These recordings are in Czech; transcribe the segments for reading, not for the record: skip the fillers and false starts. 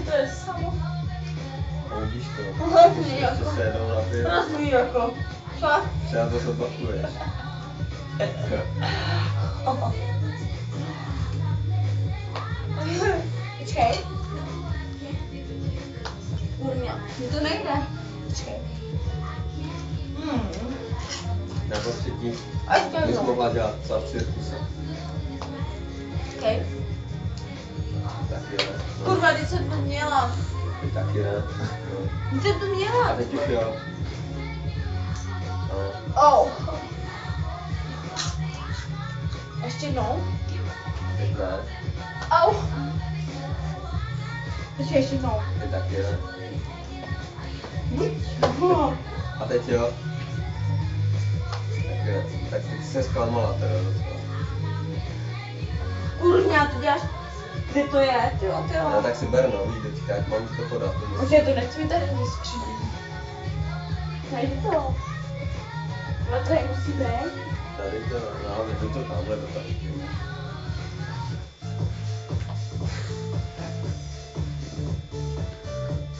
to je samo. A vidíš to? Hrozný jako. Co se jednou napije? Hrozný jako. Fakt. Třeba to zopakuješ. Počkej. Kurňa, mi to nejde. Počkej. Nebo předtím Až to bys jednou. mohla dělat třeba v cirkuse. Okej. Taky ne. No, Kurva, teď jsem to měla. ty taky ne. No. Teď jsem to měla. A teď už jo. No. Oh. Ještě jednou. Teď ne. Au. Ještě jednou. Ty taky ne. A teď jo. Tak teď se zklamala teda docela. Kurňa, ty děláš... Kde to je? Ty No jo. tak si ber no, víš teďka, jak mám to podat. Už je to nechci mi tady vyskřídit. Najdi to. Ale tady musí být. Tady to, no, jdu to tamhle do tašky.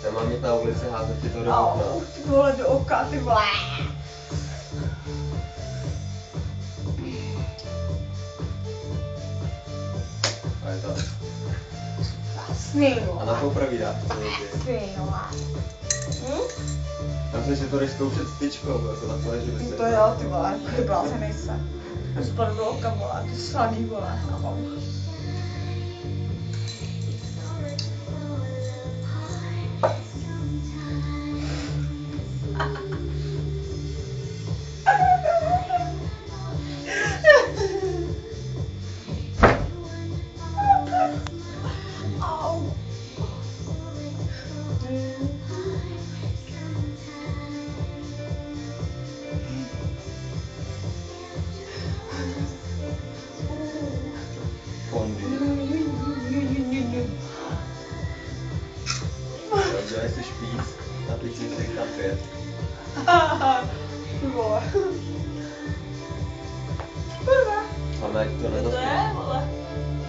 Nemám jít na ulici házet ti to do Au, okna. ty vole do oka, ty vole. A je to. Krásný, A vole. na popraví dát to někdy. Krásný, vole. Já myslím, že to jdeš zkoušet s tyčkou, jako takhle, že by se... To jo, ty vole, ty bláze nejse. Spadl do oka, vole, ty slaný, vole. Au. Au. Fondy. Dělej si špíc a teď si jich tam 5. Ty vole. Kurva. A jak to Kde to nedostane. je, vole?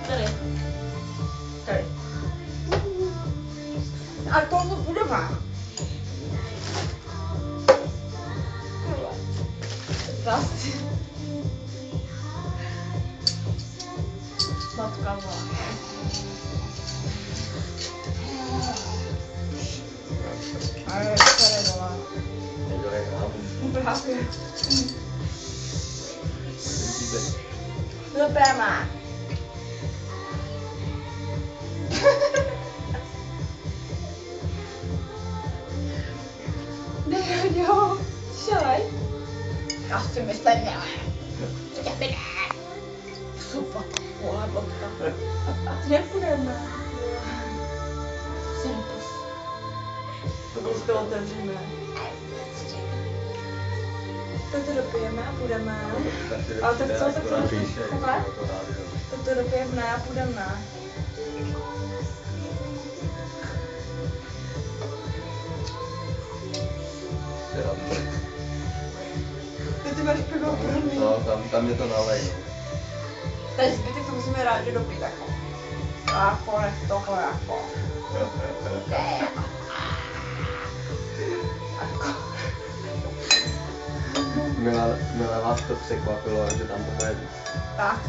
Tady. Tady. A to bude má. Kurva. Zase. Matka, vole. Ale tady, vole. Nedělej nám. Právě. Vidíte. Dobrá má. Ne, jo. Šelej. Já si myslím, ne. Chtěli ne. Super. Vole, vodka. Nepůjdeme. Simpus. Když to otevřeme. Tak to dopijeme a půjdeme. Ale tak co, tak to takhle? Tak to dopijeme a půjdeme. Ty máš pivo první. No, tam je to nalej. No. Tady zbytek to musíme rádi dopít jako. A konec toho jako. Milé vás to překvapilo, že tam toho je víc. Tak.